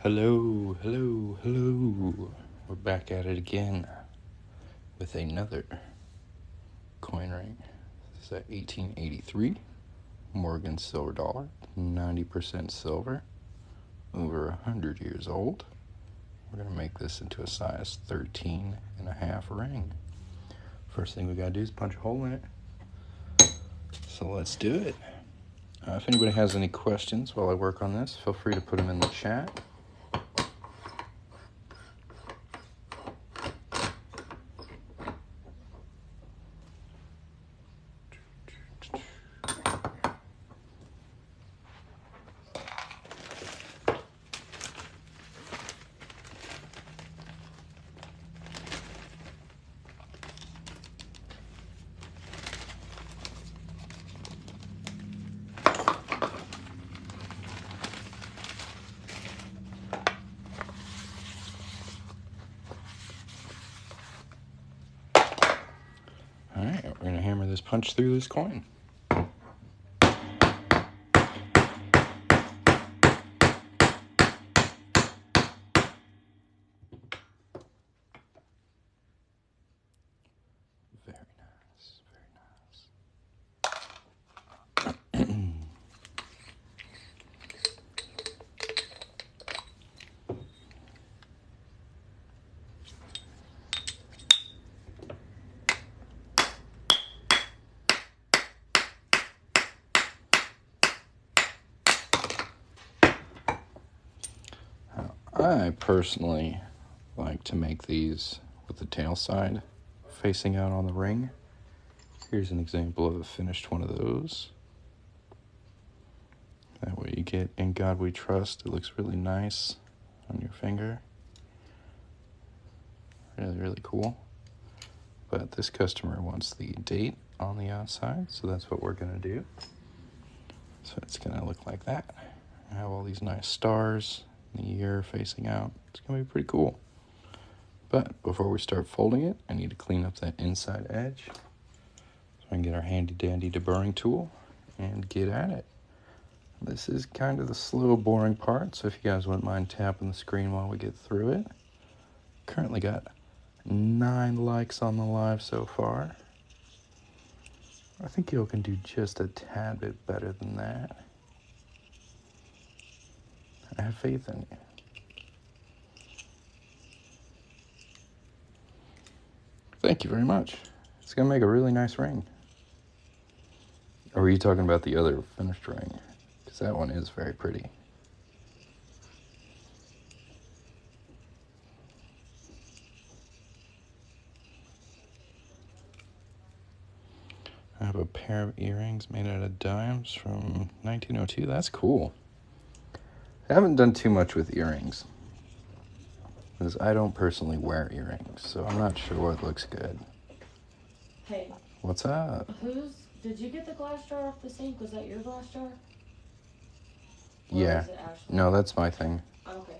Hello, hello, hello. We're back at it again with another coin ring. This is a 1883 Morgan silver dollar, 90% silver, over 100 years old. We're going to make this into a size 13.5 ring. First thing we got to do is punch a hole in it. So let's do it. If anybody has any questions while I work on this, feel free to put them in the chat. Alright, we're going to hammer this punch through this coin. Very nice, very nice. I personally like to make these with the tail side facing out on the ring. Here's an example of a finished one of those. That way you get "In God We Trust." It looks really nice on your finger. Really, really cool. But this customer wants the date on the outside, so that's what we're going to do. So it's going to look like that. I have all these nice stars, the year facing out. It's going to be pretty cool. But before we start folding it, I need to clean up that inside edge. So I can get our handy dandy deburring tool and get at it. This is kind of the slow, boring part, so if you guys wouldn't mind tapping the screen while we get through it. Currently got 9 likes on the live so far. I think you can do just a tad bit better than that. I have faith in you. Thank you very much. It's going to make a really nice ring. Or were you talking about the other finished ring? Because that one is very pretty. I have a pair of earrings made out of dimes from 1902. That's cool. I haven't done too much with earrings, because I don't personally wear earrings, so I'm not sure what looks good. Hey. What's up? Did you get the glass jar off the sink? Was that your glass jar? Or Yeah. is it Ashley? No, that's my thing. Okay.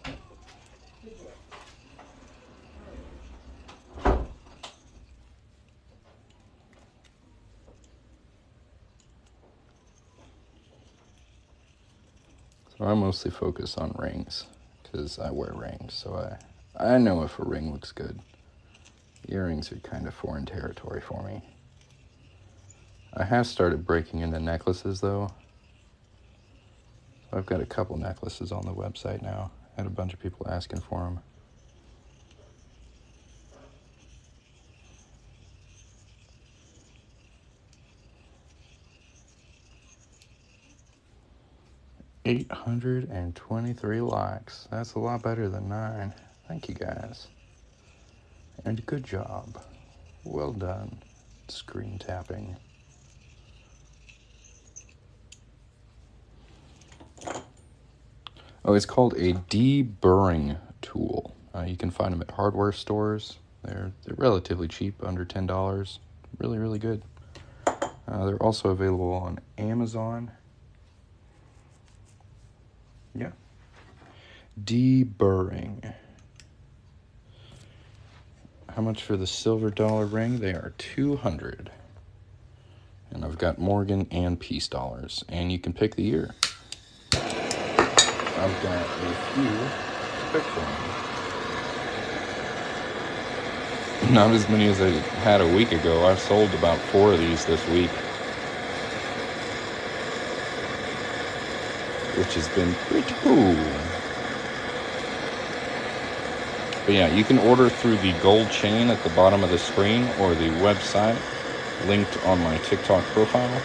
So I mostly focus on rings, because I wear rings, so I know if a ring looks good. Earrings are kind of foreign territory for me. I have started breaking into necklaces, though. So I've got a couple necklaces on the website now. I had a bunch of people asking for them. $823 likes. That's a lot better than 9. Thank you, guys. And good job. Well done. Screen tapping. Oh, it's called a deburring tool. You can find them at hardware stores. They're relatively cheap, under $10. Really, really good. They're also available on Amazon. Yeah. Deburring. How much for the silver dollar ring? They are $200. And I've got Morgan and Peace dollars. And you can pick the year. I've got a few perfect one. Not as many as I had a week ago. I've sold about 4 of these this week, which has been pretty cool. But yeah, you can order through the gold chain at the bottom of the screen or the website linked on my TikTok profile,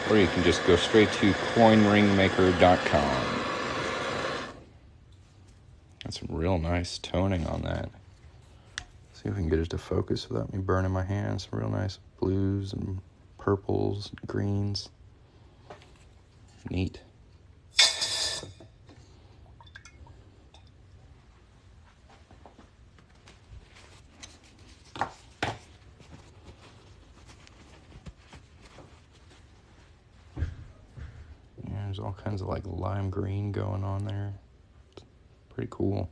or you can just go straight to coinringmaker.com. That's some real nice toning on that. See if we can get it to focus without me burning my hands. Some real nice blues and purples and greens. Neat. Yeah, there's all kinds of like lime green going on there. It's pretty cool.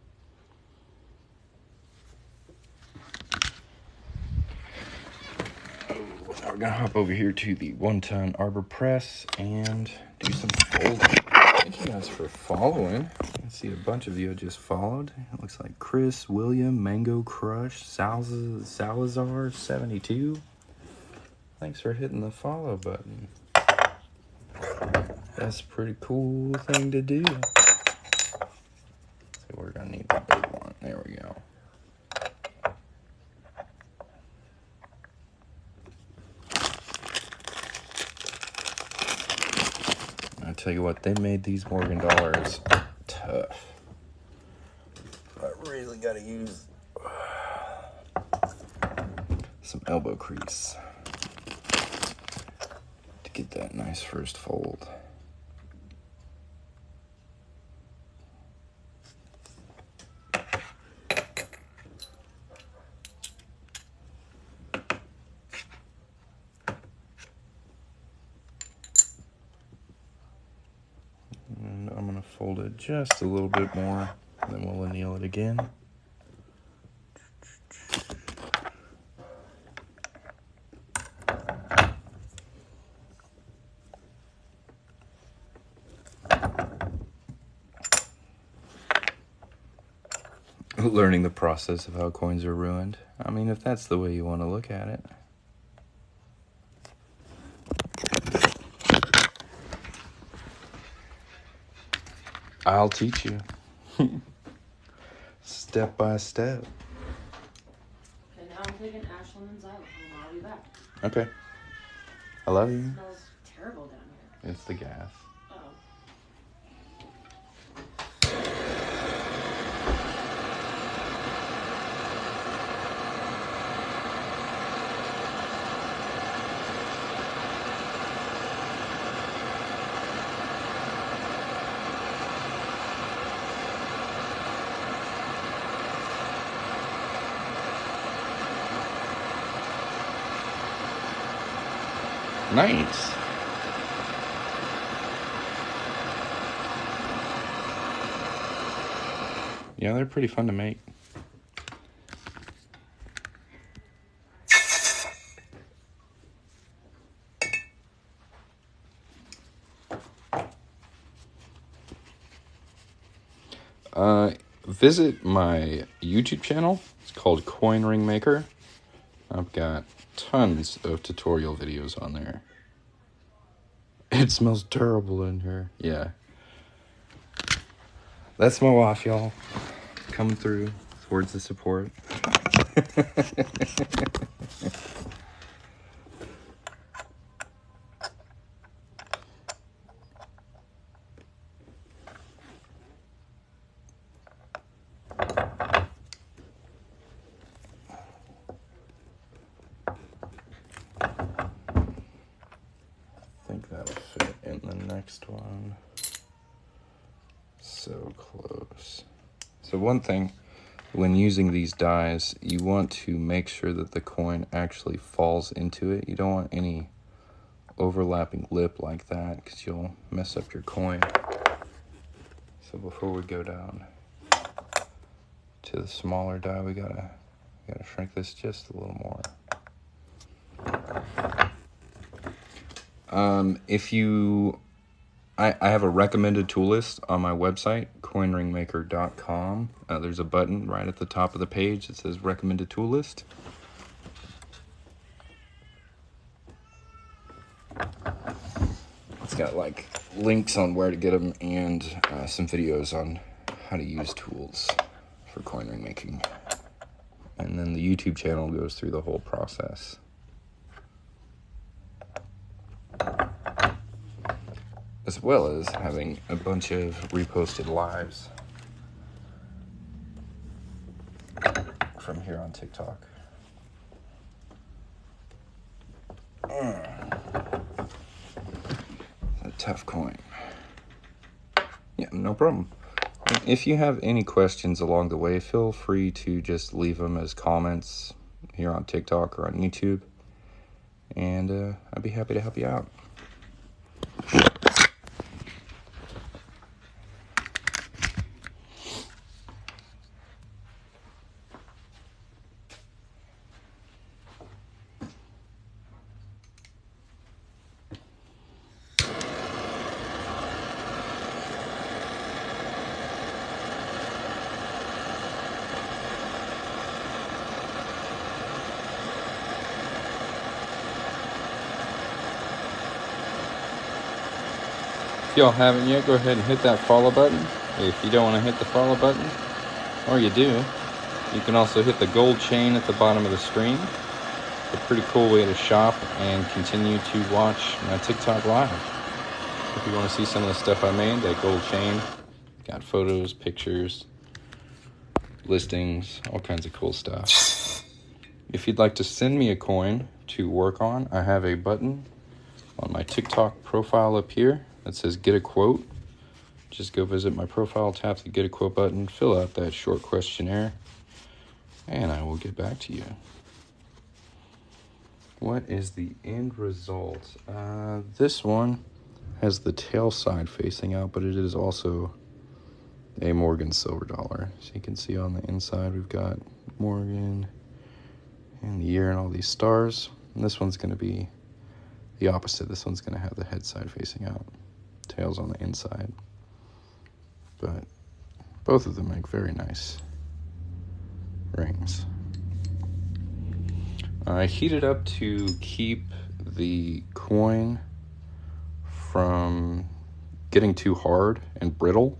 Now we're gonna hop over here to the 1-ton arbor press and do some folding. Thank you guys for following. I see a bunch of you just followed. It looks like Chris, William, Mango Crush, Salazar 72. Thanks for hitting the follow button. That's a pretty cool thing to do. So we're gonna need the big one. There we go. I tell you what, they made these Morgan dollars tough. I really gotta use some elbow crease to get that nice first fold. And I'm gonna fold it just a little bit more, then we'll anneal it again. Learning the process of how coins are ruined. I mean, if that's the way you want to look at it. I'll teach you. Step by step. Okay, now I'm taking Ashland and xylophone. I'll be back. Okay. I love you. It smells terrible down here. It's the gas. Oh. Nice. Yeah, they're pretty fun to make. Visit my YouTube channel. It's called Coin Ring Maker. I've got tons of tutorial videos on there. It smells terrible in here. Yeah. That's my wife, y'all. Coming through. Words of support. I think that'll fit in the next one. So close. So one thing, when using these dies, you want to make sure that the coin actually falls into it. You don't want any overlapping lip like that, because you'll mess up your coin. So before we go down to the smaller die, we gotta shrink this just a little more. If you I have a recommended tool list on my website, coinringmaker.com. There's a button right at the top of the page that says recommended tool list. It's got like links on where to get them and some videos on how to use tools for coin ring making. And then the YouTube channel goes through the whole process. As well as having a bunch of reposted lives from here on TikTok. A tough coin. Yeah, no problem. If you have any questions along the way, feel free to just leave them as comments here on TikTok or on YouTube. And I'd be happy to help you out. If y'all haven't yet, go ahead and hit that follow button. If you don't want to hit the follow button, or you do, you can also hit the gold chain at the bottom of the screen. It's a pretty cool way to shop and continue to watch my TikTok live. If you want to see some of the stuff I made, that gold chain, got photos, pictures, listings, all kinds of cool stuff. If you'd like to send me a coin to work on, I have a button on my TikTok profile up here that says get a quote. Just go visit my profile, tap the get a quote button, fill out that short questionnaire, and I will get back to you. What is the end result? This one has the tail side facing out, but it is also a Morgan silver dollar. So you can see on the inside we've got Morgan and the year and all these stars. And this one's going to be the opposite. This one's going to have the head side facing out, tails on the inside. But both of them make very nice rings. I heat it up to keep the coin from getting too hard and brittle.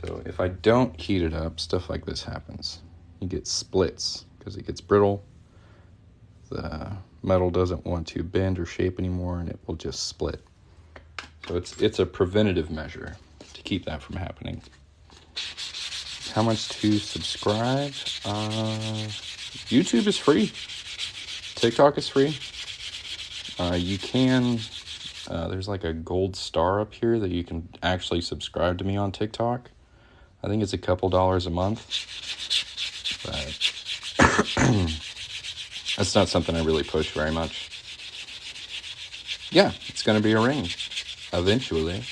So if I don't heat it up, stuff like this happens. You get splits because it gets brittle. The metal doesn't want to bend or shape anymore, and it will just split. So it's a preventative measure to keep that from happening. How much to subscribe? YouTube is free. TikTok is free. You can, there's like a gold star up here that you can actually subscribe to me on TikTok. I think it's a couple dollars a month. But that's not something I really push very much. Yeah, it's going to be a ring. Eventually.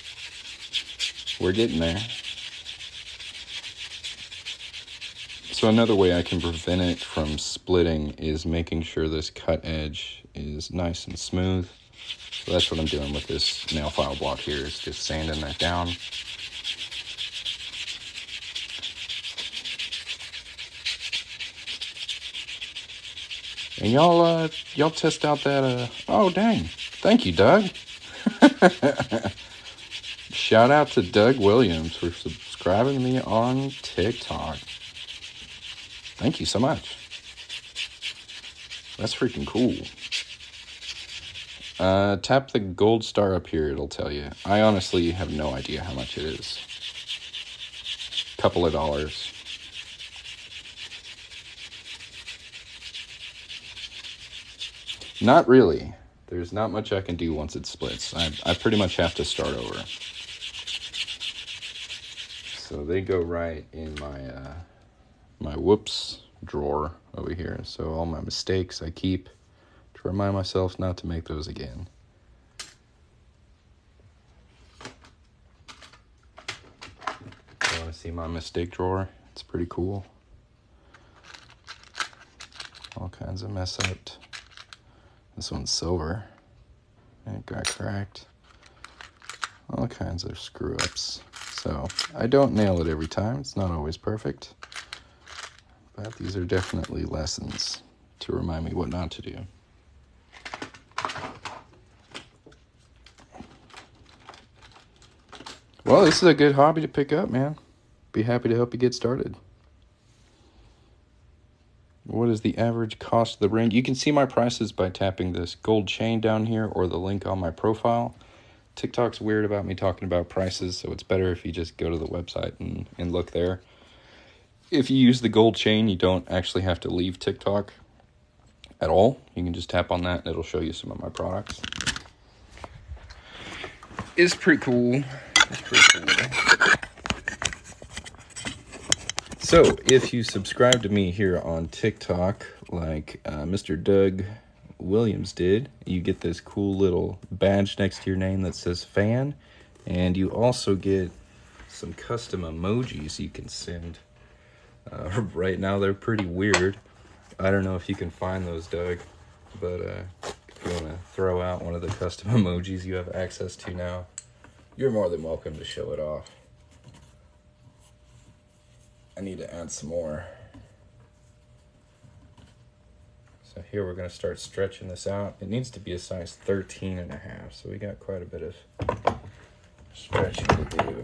We're getting there. So another way I can prevent it from splitting is making sure this cut edge is nice and smooth. So that's what I'm doing with this nail file block here, is just sanding that down. And y'all test out that, oh dang, thank you, Doug. Shout out to Doug Williams for subscribing to me on TikTok. Thank you so much. That's freaking cool. Tap the gold star up here, it'll tell you. I honestly have no idea how much it is. Couple of dollars. Not really. There's not much I can do once it splits. I pretty much have to start over. So they go right in my whoops drawer over here. So all my mistakes I keep to remind myself not to make those again. You want to see my mistake drawer? It's pretty cool. All kinds of mess up. This one's silver. And it got cracked. all kinds of screw ups. So I don't nail it every time. It's not always perfect. But these are definitely lessons to remind me what not to do. Well, this is a good hobby to pick up, man. Be happy to help you get started. What is the average cost of the ring? You can see my prices by tapping this gold chain down here or the link on my profile. TikTok's weird about me talking about prices, so it's better if you just go to the website and look there. If you use the gold chain, you don't actually have to leave TikTok at all. You can just tap on that and it'll show you some of my products. It's pretty cool. It's pretty cool. So, if you subscribe to me here on TikTok, like Mr. Doug Williams did, you get this cool little badge next to your name that says fan, and you also get some custom emojis you can send. Right now, they're pretty weird. I don't know if you can find those, Doug, but if you want to throw out one of the custom emojis you have access to now, you're more than welcome to show it off. I need to add some more. So here we're going to start stretching this out. It needs to be a size 13.5, so we got quite a bit of stretching to do.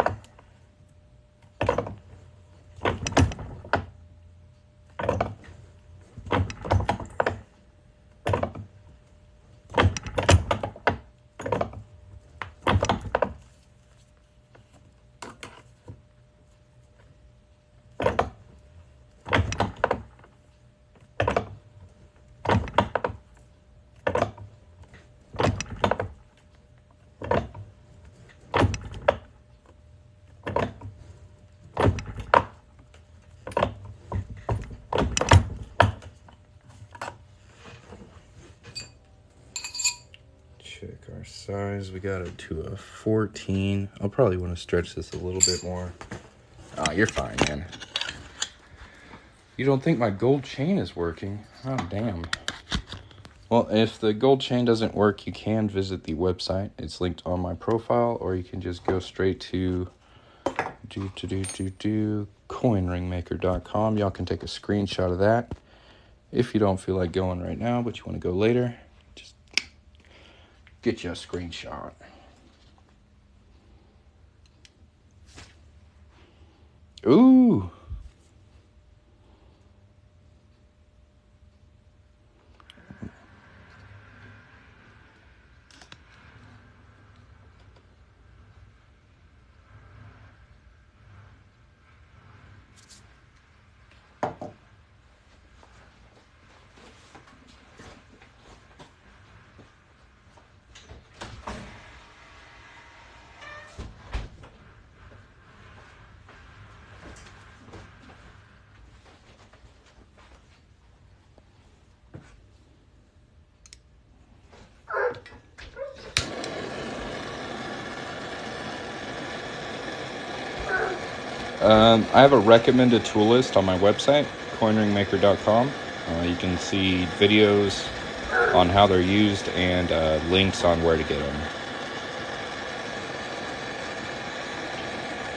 Check our size. We got it to a 14. I'll probably want to stretch this a little bit more. Oh, you're fine, man. You don't think my gold chain is working? Oh, damn. Well, if the gold chain doesn't work, you can visit the website. It's linked on my profile, or you can just go straight to coinringmaker.com. Y'all can take a screenshot of that. If you don't feel like going right now, but you want to go later, just get you a screenshot. Ooh. I have a recommended tool list on my website, coinringmaker.com. You can see videos on how they're used and links on where to get them.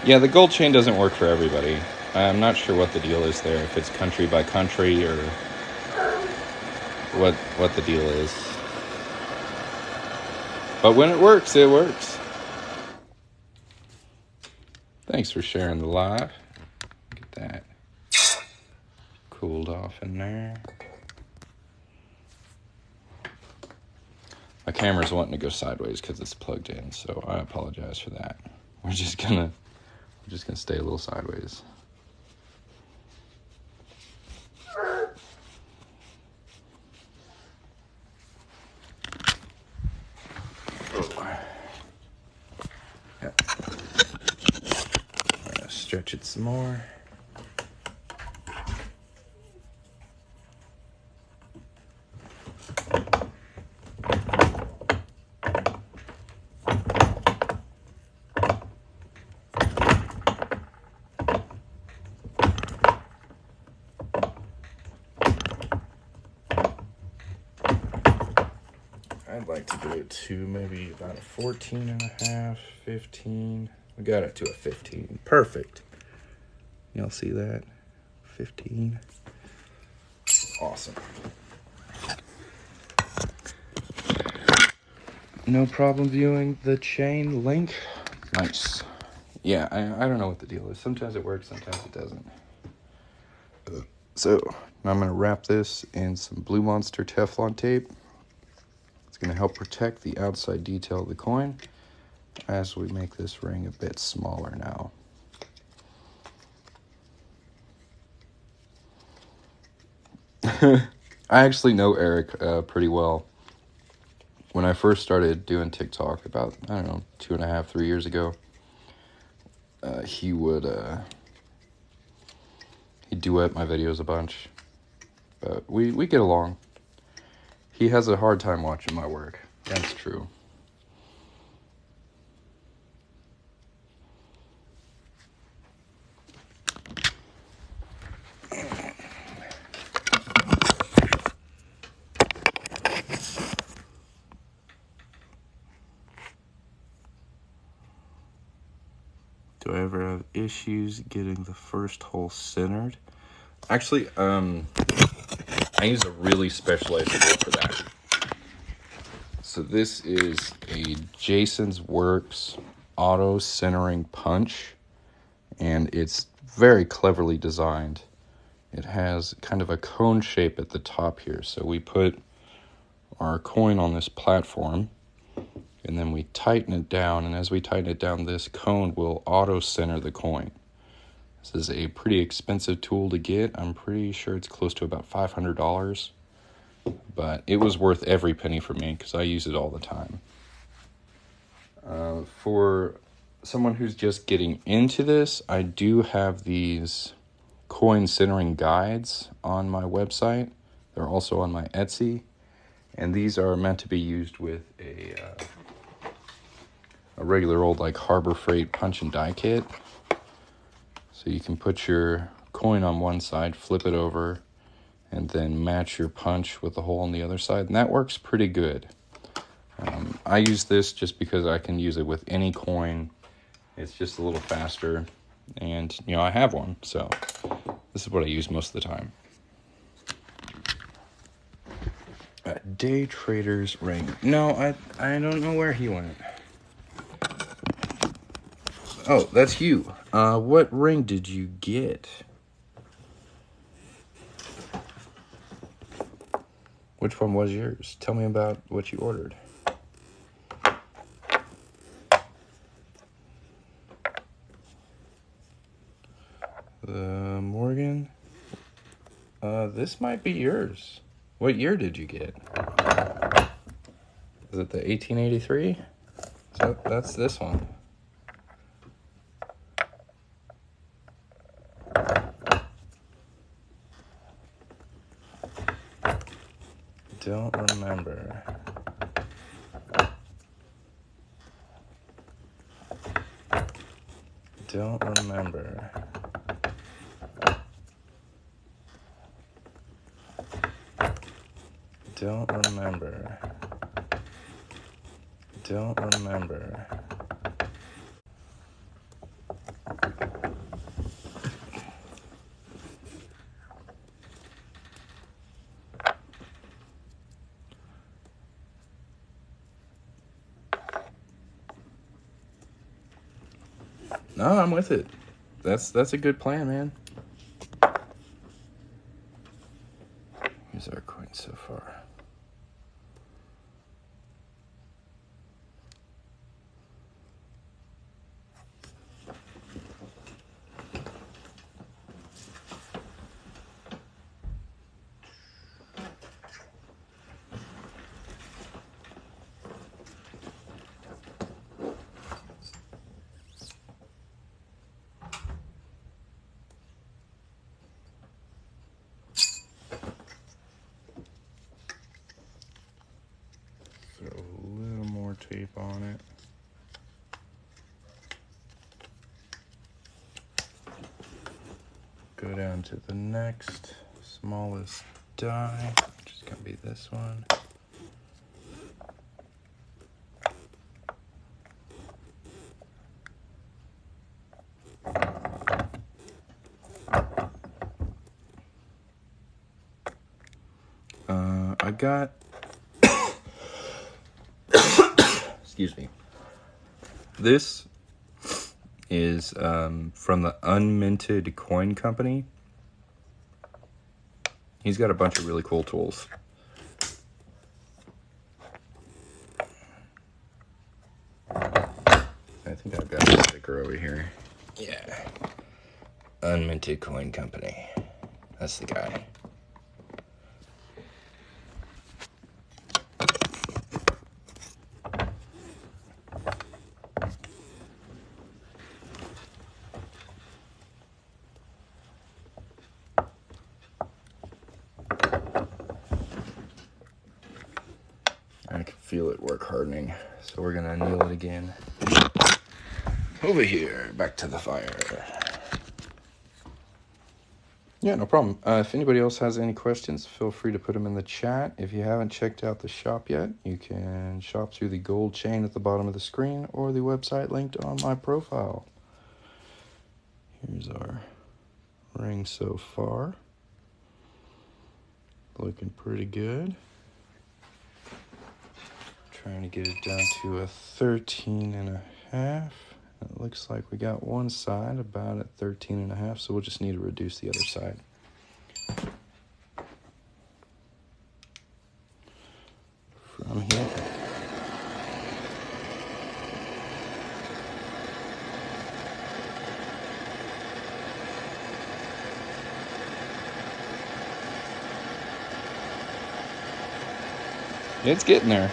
Yeah, the gold chain doesn't work for everybody. I'm not sure what the deal is there, if it's country by country or what the deal is. But when it works, it works. Thanks for sharing the live. Get that cooled off in there. My camera's wanting to go sideways because it's plugged in, so I apologize for that. We're just gonna stay a little sideways. Stretch it some more. I'd like to go to maybe about a 14 and a half, 15. We got it to a 15. Perfect. You'll see that? 15. Awesome. No problem viewing the chain link. Nice. Yeah, I don't know what the deal is. Sometimes it works, sometimes it doesn't. So, now I'm going to wrap this in some Blue Monster Teflon tape. It's going to help protect the outside detail of the coin as we make this ring a bit smaller now. I actually know Eric pretty well. When I first started doing TikTok about, I don't know, 2.5, 3 years ago, he'd duet my videos a bunch. But we get along. He has a hard time watching my work. That's true. Do I ever have issues getting the first hole centered? Actually, I use a really specialized tool for that. So this is a Jason's Works auto centering punch, and it's very cleverly designed. It has kind of a cone shape at the top here. So we put our coin on this platform, and then we tighten it down, and as we tighten it down, this cone will auto center the coin. This is a pretty expensive tool to get. I'm pretty sure it's close to about $500, but it was worth every penny for me because I use it all the time. For someone who's just getting into this, I do have these coin centering guides on my website. They're also on my Etsy, and these are meant to be used with a regular old like Harbor Freight punch and die kit. So you can put your coin on one side, flip it over, and then match your punch with the hole on the other side, and that works pretty good. I use this just because I can use it with any coin. It's just a little faster, and I have one, so this is what I use most of the time. Day Trader's ring. No, I don't know where he went. Oh, that's you. What ring did you get? Which one was yours? Tell me about what you ordered. The Morgan. This might be yours. What year did you get? Is it the 1883? So that's this one. Don't remember. Don't remember. Don't remember. Don't remember. No, I'm with it. That's a good plan, man. Here's our coin so far. Throw a little more tape on it. Go down to the next smallest die, which is going to be this one. got, excuse me. This is from the Unminted Coin Company. He's got a bunch of really cool tools. I think I've got a sticker over here. Yeah. Unminted Coin Company. That's the guy. I can feel it work hardening, so we're gonna anneal it again. Over here, back to the fire. Yeah, no problem. If anybody else has any questions, feel free to put them in the chat. If you haven't checked out the shop yet, you can shop through the gold chain at the bottom of the screen or the website linked on my profile. Here's our ring so far. Looking pretty good. Trying to get it down to a 13.5. It looks like we got one side about at 13.5, so we'll just need to reduce the other side. From here. It's getting there.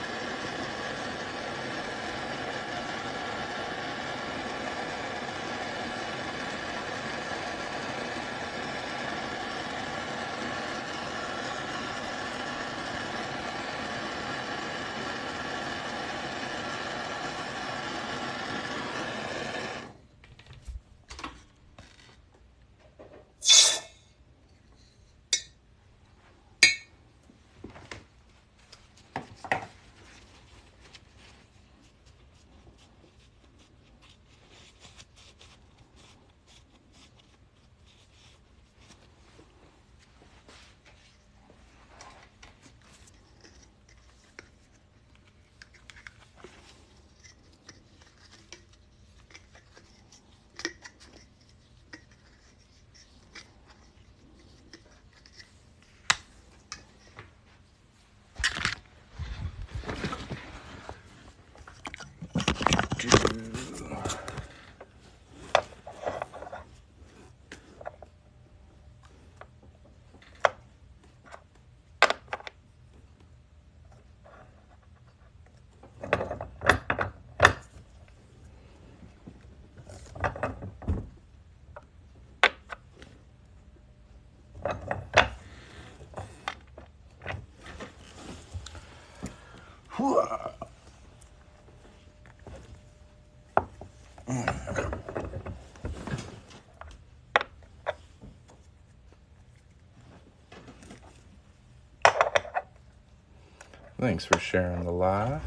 Thanks for sharing the live.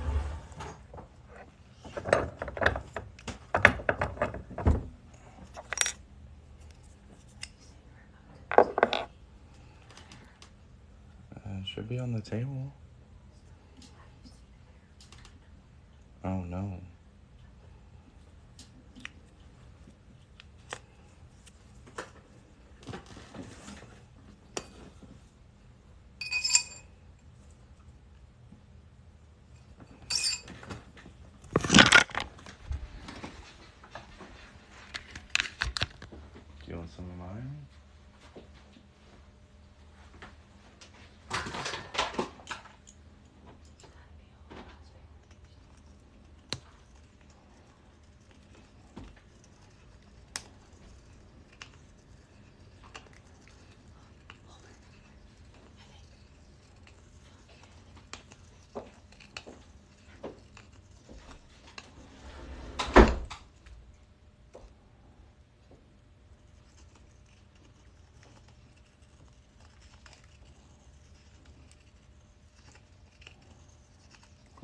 Should be on the table. Oh no. Do you want some of mine?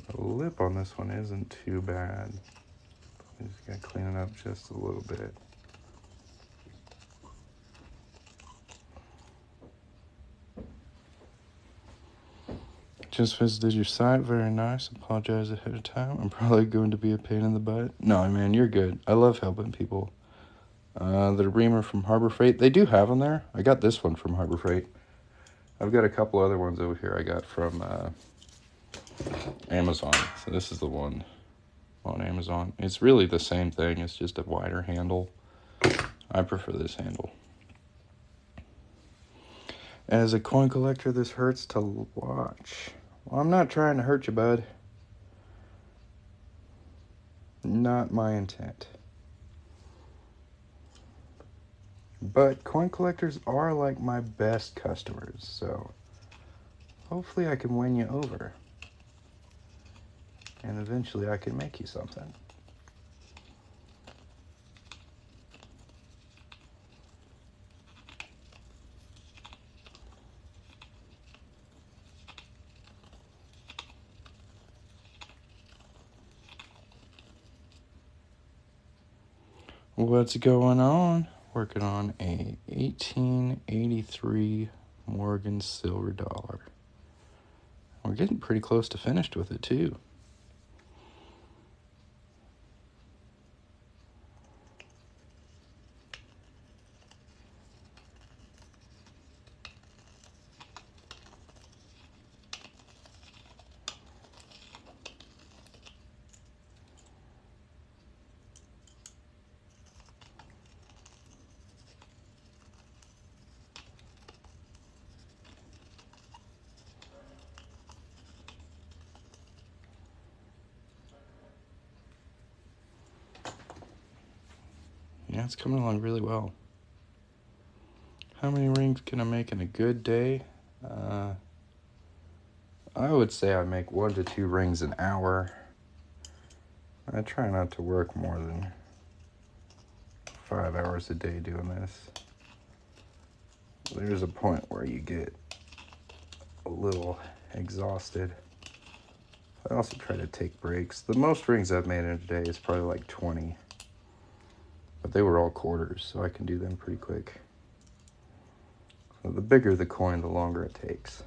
The lip on this one isn't too bad. I just gotta clean it up just a little bit. Just visited your site. Very nice. Apologize ahead of time. I'm probably going to be a pain in the butt. No, man, you're good. I love helping people. The reamer from Harbor Freight. They do have them there. I got this one from Harbor Freight. I've got a couple other ones over here I got from Amazon. So this is the one on Amazon. It's really the same thing. It's just a wider handle. I prefer this handle. As a coin collector, this hurts to watch. Well, I'm not trying to hurt you, bud. Not my intent. But coin collectors are like my best customers, so hopefully I can win you over. And eventually I can make you something. What's going on? Working on a 1883 Morgan silver dollar. We're getting pretty close to finished with it too. Yeah, it's coming along really well. How many rings can I make in a good day? I would say I make 1 to 2 rings an hour. I try not to work more than 5 hours a day doing this. There's a point where you get a little exhausted. I also try to take breaks. The most rings I've made in a day is probably like 20. But they were all quarters, so I can do them pretty quick. So the bigger the coin, the longer it takes.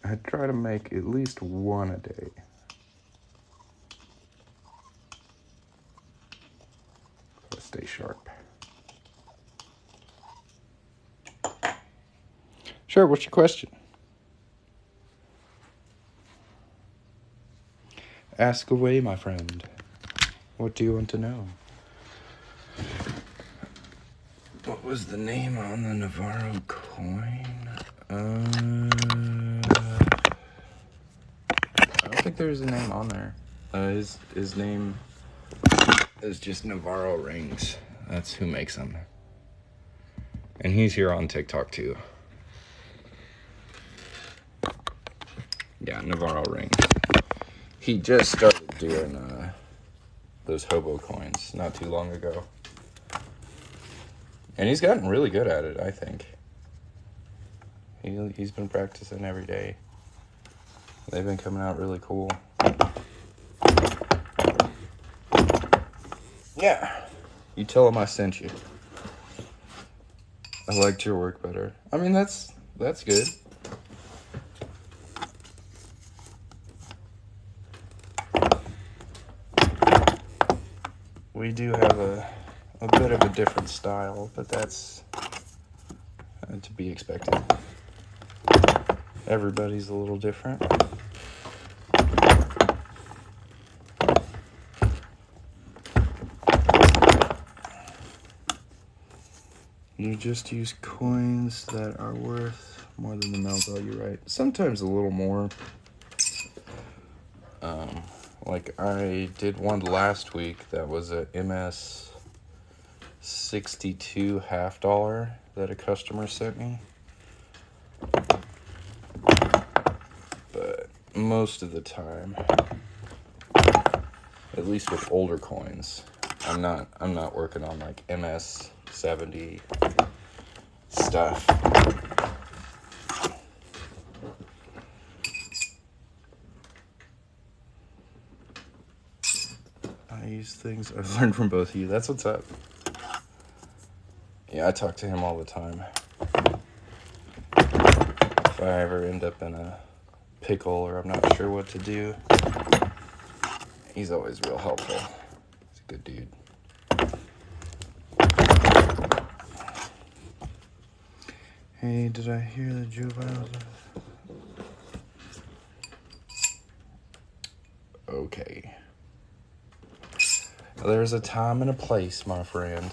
I try to make at least one a day. So I stay sharp. Sure, what's your question? Ask away, my friend. What do you want to know? What was the name on the Navarro coin? I don't think there's a name on there. His name is just Navarro Rings. That's who makes them. And he's here on TikTok too. Yeah, Navarro Rings. He just started doing those hobo coins not too long ago. And he's gotten really good at it, I think. He's been practicing every day. They've been coming out really cool. Yeah. You tell him I sent you. I liked your work better. I mean, that's good. We do have a bit of a different style, but that's to be expected. Everybody's a little different. You just use coins that are worth more than the mount value, right? Sometimes a little more. Like I did one last week that was a MS 62 half dollar that a customer sent me. But most of the time, at least with older coins. I'm not working on like MS-70 stuff. I use things I've learned from both of you. That's what's up. Yeah, I talk to him all the time. If I ever end up in a pickle or I'm not sure what to do, he's always real helpful. He's a good dude. Hey, did I hear the juveniles? Okay. There's a time and a place, my friend.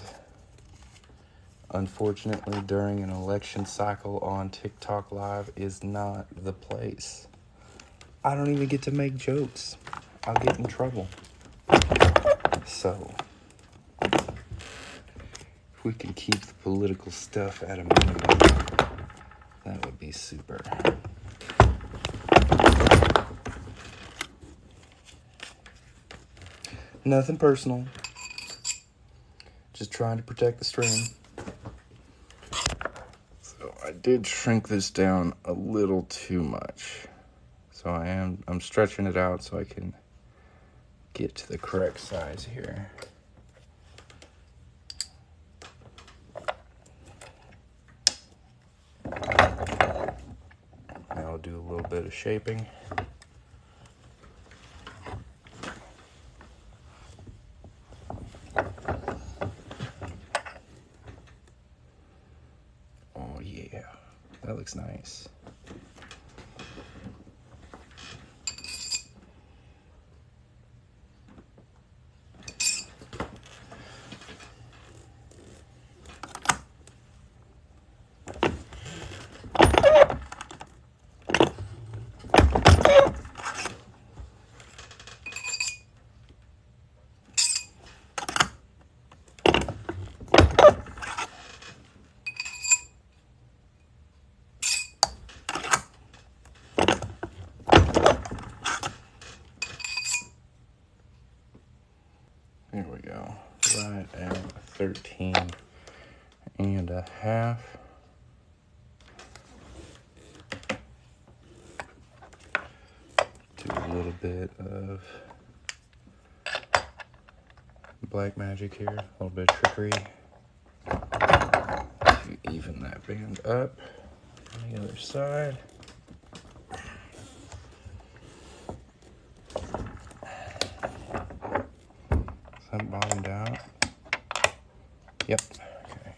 Unfortunately, during an election cycle on TikTok Live is not the place. I don't even get to make jokes. I'll get in trouble. So, if we can keep the political stuff at a minimum, that would be super. Nothing personal. Just trying to protect the stream. So I did shrink this down a little too much. So I'm stretching it out so I can get to the correct size here. Now I'll do a little bit of shaping. Oh yeah, that looks nice. There we go, right at 13 and a half. Do a little bit of black magic here, a little bit of trickery to even that band up on the other side. Is that bottomed out? Yep. Okay.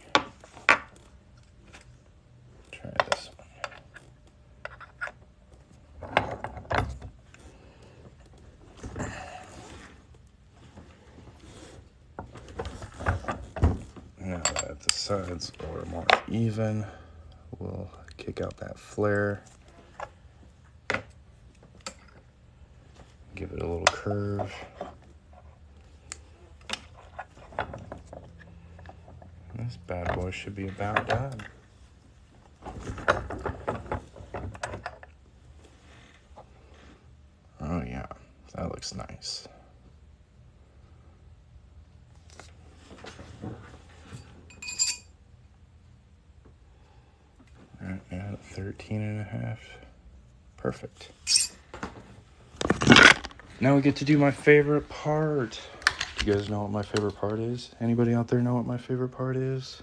Try this one. Now that the sides are more even, we'll kick out that flare. Give it a little curve. This bad boy should be about done. Oh yeah, that looks nice. Right at 13 and a half. Perfect. Now we get to do my favorite part. Do you guys know what my favorite part is? Anybody out there know what my favorite part is?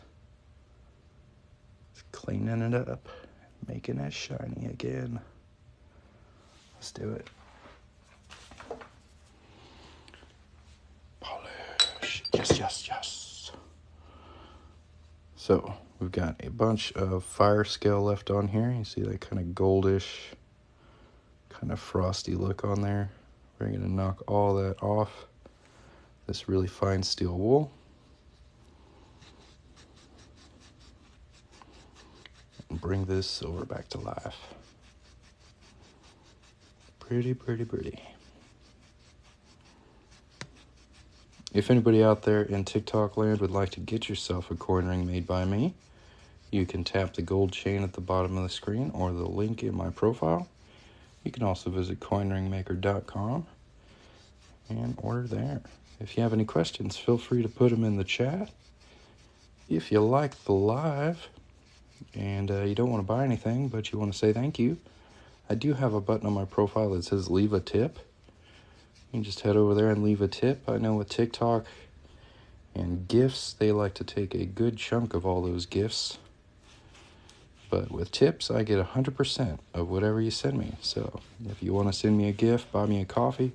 It's cleaning it up, making it shiny again. Let's do it. Polish. Yes, yes, yes. So we've got a bunch of fire scale left on here. You see that kind of goldish, kind of frosty look on there. We're going to knock all that off. This really fine steel wool. And bring this silver back to life. Pretty, pretty, pretty. If anybody out there in TikTok land would like to get yourself a coin ring made by me, you can tap the gold chain at the bottom of the screen or the link in my profile. You can also visit coinringmaker.com and order there. If you have any questions, feel free to put them in the chat. If you like the live and you don't want to buy anything, but you want to say thank you, I do have a button on my profile that says leave a tip. You can just head over there and leave a tip. I know with TikTok and gifts, they like to take a good chunk of all those gifts. But with tips, I get 100% of whatever you send me. So if you want to send me a gift, buy me a coffee,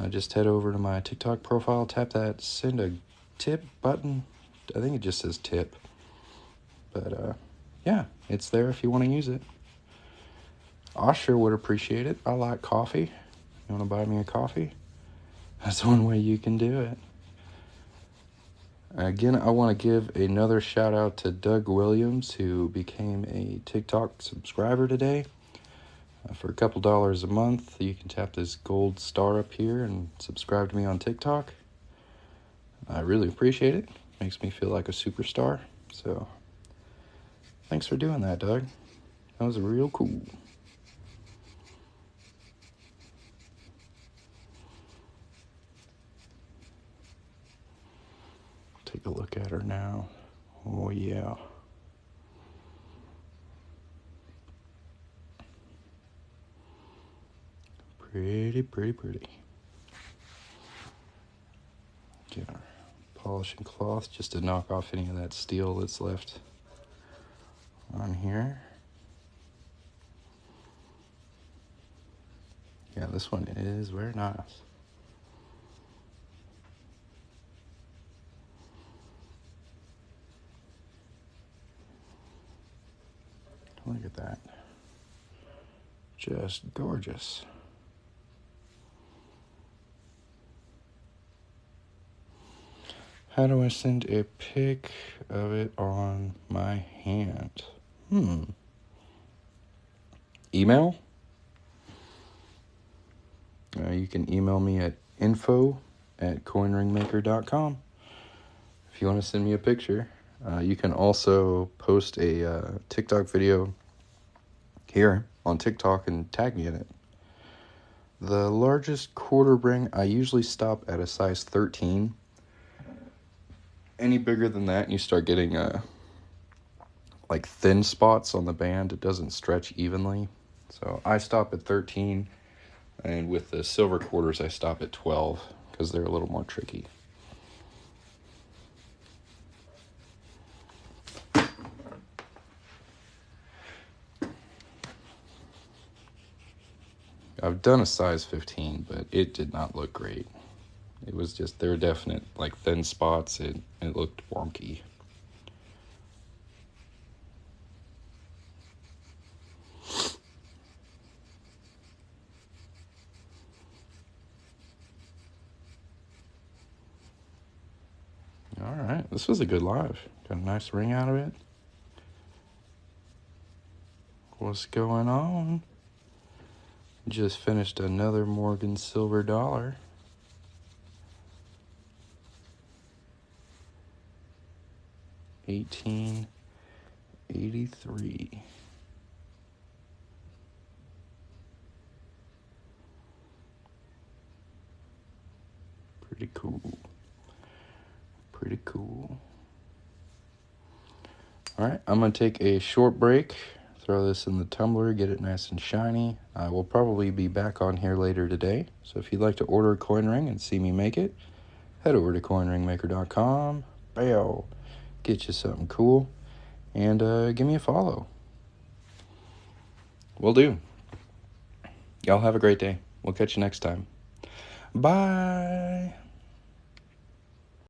just head over to my TikTok profile, tap that send a tip button. I think it just says tip. But yeah, it's there if you want to use it. I sure would appreciate it. I like coffee. You want to buy me a coffee? That's one way you can do it. Again, I want to give another shout out to Doug Williams, who became a TikTok subscriber today. For a couple dollars a month, you can tap this gold star up here and subscribe to me on TikTok. I really appreciate it. Makes me feel like a superstar. So, thanks for doing that, Doug. That was real cool. Take a look at her now. Oh, yeah. Pretty, pretty, pretty. Get our polishing cloth just to knock off any of that steel that's left on here. Yeah, this one is very nice. Look at that. Just gorgeous. How do I send a pic of it on my hand? Email? You can email me at info@coinringmaker.com if you want to send me a picture. You can also post a TikTok video here on TikTok and tag me in it. The largest quarter ring, I usually stop at a size 13. Any bigger than that, you start getting like thin spots on the band. It doesn't stretch evenly. So I stop at 13, and with the silver quarters, I stop at 12 because they're a little more tricky. I've done a size 15, but it did not look great. It was just, there were definite like thin spots. It looked wonky. All right, this was a good live. Got a nice ring out of it. What's going on? Just finished another Morgan silver dollar. $18.83. Pretty cool. Pretty cool. All right, I'm going to take a short break, throw this in the tumbler, get it nice and shiny. I will probably be back on here later today. So if you'd like to order a coin ring and see me make it, head over to coinringmaker.com. Bow. Get you something cool. And give me a follow. Will do. Y'all have a great day. We'll catch you next time. Bye.